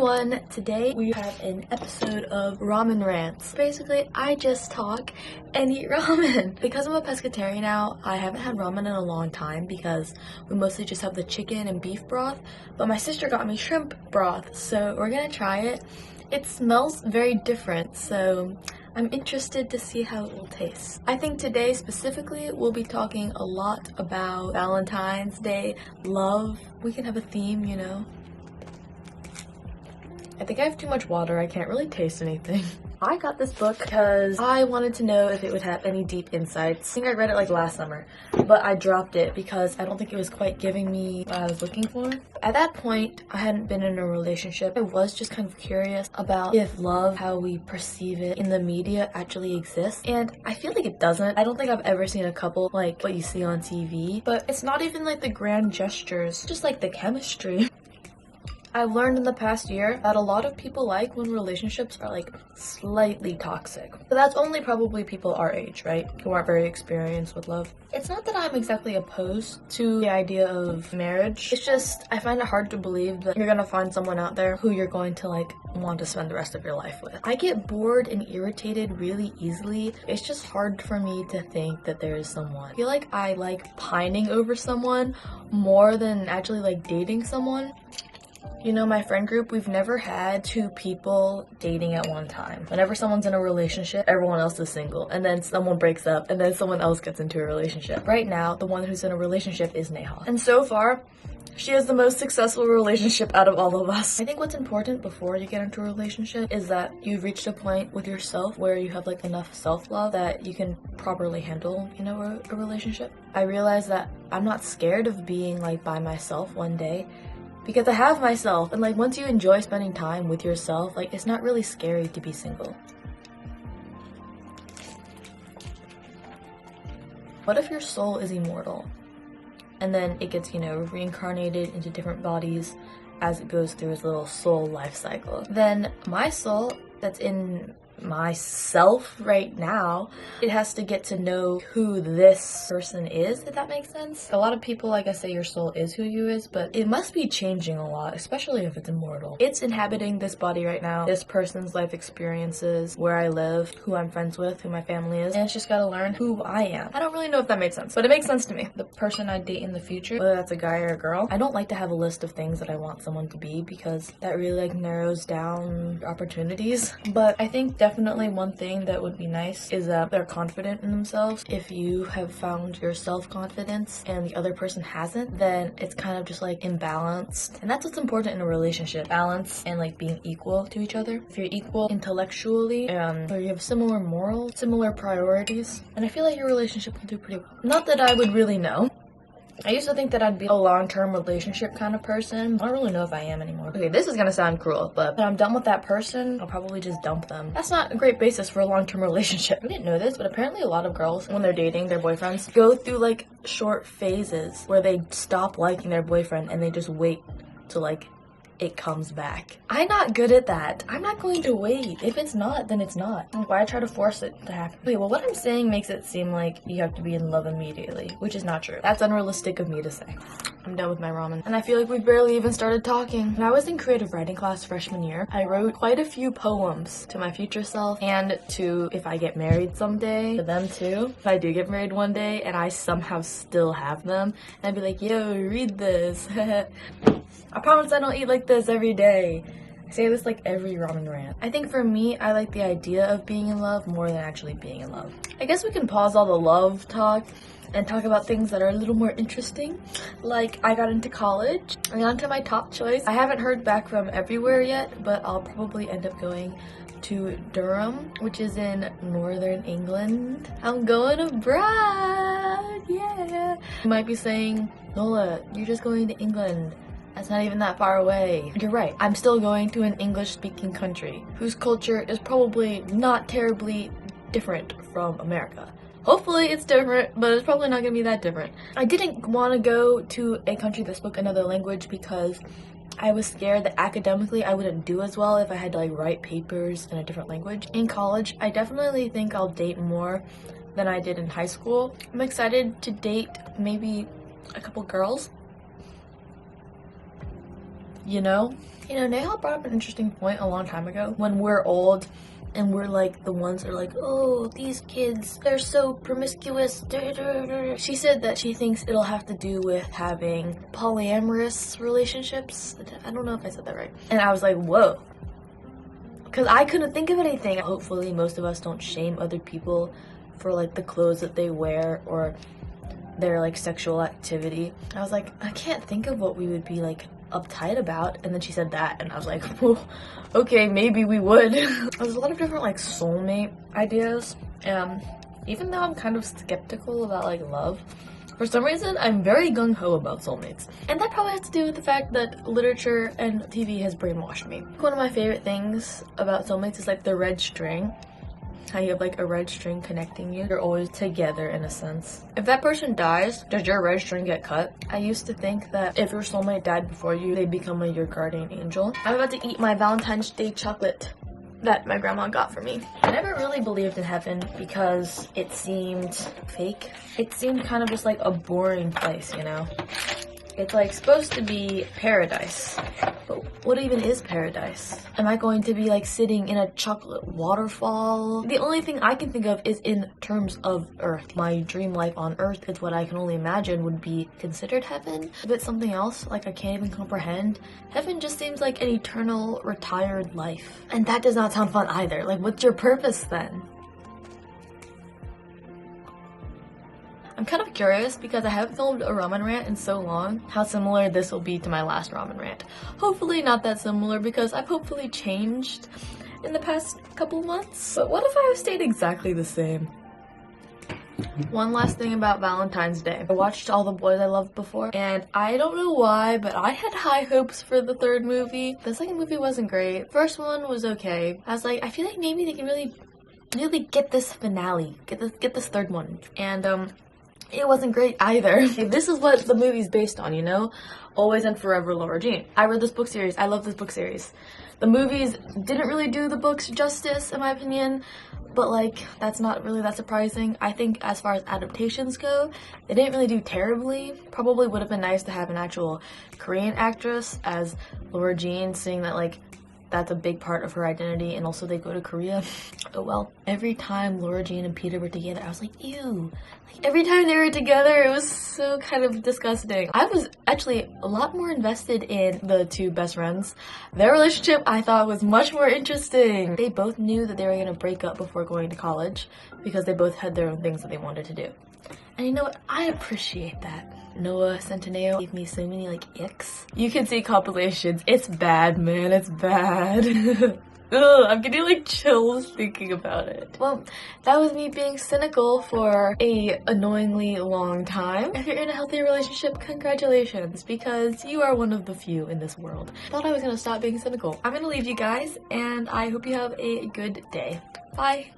everyone! Today we have an episode of ramen rants. Basically, I just talk and eat ramen. Because I'm a pescatarian now, I haven't had ramen in a long time because we mostly just have the chicken and beef broth. But my sister got me shrimp broth, so we're gonna try it. It smells very different, so I'm interested to see how it will taste. I think today specifically we'll be talking a lot about Valentine's Day, love. We can have a theme, you know. I think I have too much water. I can't really taste anything. I got this book because I wanted to know if it would have any deep insights. I think I read it like last summer, but I dropped it because I don't think it was quite giving me what I was looking for. At that point, I hadn't been in a relationship. I was just kind of curious about if love, how we perceive it in the media, actually exists. And I feel like it doesn't. I don't think I've ever seen a couple like what you see on TV, but it's not even like the grand gestures, just like the chemistry. I've learned in the past year that a lot of people like when relationships are like slightly toxic. But that's only probably people our age, right? Who aren't very experienced with love. It's not that I'm exactly opposed to the idea of marriage. It's just I find it hard to believe that you're gonna find someone out there who you're going to like want to spend the rest of your life with. I get bored and irritated really easily. It's just hard for me to think that there is someone. I feel like I like pining over someone more than actually like dating someone. You know, my friend group, we've never had two people dating at one time. Whenever someone's in a relationship, everyone else is single. And then someone breaks up, and then someone else gets into a relationship. Right now, the one who's in a relationship is Neha. And so far, she has the most successful relationship out of all of us. I think what's important before you get into a relationship is that you've reached a point with yourself where you have like enough self-love that you can properly handle, you know, a relationship. I realized that I'm not scared of being like by myself one day, because I have myself, and like once you enjoy spending time with yourself, like it's not really scary to be single. What if your soul is immortal? And then it gets, you know, reincarnated into different bodies as it goes through its little soul life cycle. Then my soul that's in myself right now, it has to get to know who this person is, if that makes sense. A lot of people like I say your soul is who you is, but it must be changing a lot, especially if it's immortal. It's inhabiting this body right now, this person's life experiences, where I live, who I'm friends with, who my family is, and it's just gotta learn who I am. I don't really know if that made sense, but it makes sense to me. The person I date in the future, whether that's a guy or a girl, I don't like to have a list of things that I want someone to be because that really like narrows down opportunities. But I think definitely one thing that would be nice is that they're confident in themselves. If you have found your self-confidence and the other person hasn't, then it's kind of just like imbalanced. And that's what's important in a relationship. Balance and like being equal to each other. If you're equal intellectually and or you have similar morals, similar priorities, and I feel like your relationship will do pretty well. Not that I would really know. I used to think that I'd be a long-term relationship kind of person. I don't really know if I am anymore. Okay, this is gonna sound cruel, but when I'm done with that person, I'll probably just dump them. That's not a great basis for a long-term relationship. I didn't know this, but apparently a lot of girls, when they're dating their boyfriends, go through like short phases where they stop liking their boyfriend and they just wait till like it comes back. I'm not good at that. I'm not going to wait. If it's not, then it's not. Why try to force it to happen? Wait, well, what I'm saying makes it seem like you have to be in love immediately, which is not true. That's unrealistic of me to say. I'm done with my ramen. And I feel like we barely even started talking. When I was in creative writing class freshman year, I wrote quite a few poems to my future self and to if I get married someday, to them too. If I do get married one day and I somehow still have them, and I'd be like, yo, read this. I promise I don't eat like this every day. I say this like every ramen rant. I think for me, I like the idea of being in love more than actually being in love. I guess we can pause all the love talk and talk about things that are a little more interesting. Like I got into college. I got into my top choice. I haven't heard back from everywhere yet, but I'll probably end up going to Durham, which is in northern England. I'm going abroad, yeah. You might be saying, Nola, you're just going to England. That's not even that far away. You're right, I'm still going to an English-speaking country whose culture is probably not terribly different from America. Hopefully it's different, but it's probably not gonna be that different. I didn't want to go to a country that spoke another language because I was scared that academically I wouldn't do as well if I had to like write papers in a different language. In college, I definitely think I'll date more than I did in high school. I'm excited to date maybe a couple girls. you know? You know, Neha brought up an interesting point a long time ago. When we're old and we're like the ones that are like, oh, these kids, they're so promiscuous. She said that she thinks it'll have to do with having polyamorous relationships. I don't know if I said that right. And I was like, whoa. Because I couldn't think of anything. Hopefully most of us don't shame other people for like the clothes that they wear or their like sexual activity. I was like, I can't think of what we would be like uptight about. And then she said that and I was like, well, okay, maybe we would. There's a lot of different like soulmate ideas. Even though I'm kind of skeptical about like love, for some reason I'm very gung-ho about soulmates. And that probably has to do with the fact that literature and TV has brainwashed me. One of my favorite things about soulmates is like the red string. How you have like a red string connecting you. You're always together in a sense. If that person dies, does your red string get cut? I used to think that if your soulmate died before you, they become like your guardian angel. I'm about to eat my Valentine's Day chocolate that my grandma got for me. I never really believed in heaven because it seemed fake. It seemed kind of just like a boring place, you know? It's like supposed to be paradise, but what even is paradise? Am I going to be like sitting in a chocolate waterfall? The only thing I can think of is in terms of Earth. My dream life on Earth is what I can only imagine would be considered heaven. If it's something else, like I can't even comprehend, heaven just seems like an eternal retired life. And that does not sound fun either. Like, what's your purpose then? I'm kind of curious because I haven't filmed a ramen rant in so long, how similar this will be to my last ramen rant. Hopefully not that similar because I've hopefully changed in the past couple months. But what if I have stayed exactly the same? One last thing about Valentine's Day. I watched All the Boys I Loved before, and I don't know why, but I had high hopes for the third movie. The second movie wasn't great. First one was okay. I was like, I feel like maybe they can really get this finale, get this third one. And it wasn't great either. This is what the movie's based on, you know? Always and Forever, Laura Jean. I read this book series. I love this book series. The movies didn't really do the books justice, in my opinion, but like, that's not really that surprising. I think as far as adaptations go, they didn't really do terribly. Probably would have been nice to have an actual Korean actress as Laura Jean, seeing that like, that's a big part of her identity, and also they go to Korea. Oh well. Every time Laura Jean and Peter were together, I was like, ew. Like, every time they were together, it was so kind of disgusting. I was actually a lot more invested in the two best friends. Their relationship, I thought, was much more interesting. They both knew that they were gonna break up before going to college because they both had their own things that they wanted to do. And you know what? I appreciate that. Noah Centineo gave me so many like icks. You can see compilations. It's bad, man. It's bad. Ugh, I'm getting like chills thinking about it. Well, that was me being cynical for a annoyingly long time. If you're in a healthy relationship, congratulations, because you are one of the few in this world. Thought I was gonna stop being cynical. I'm gonna leave you guys, and I hope you have a good day. Bye.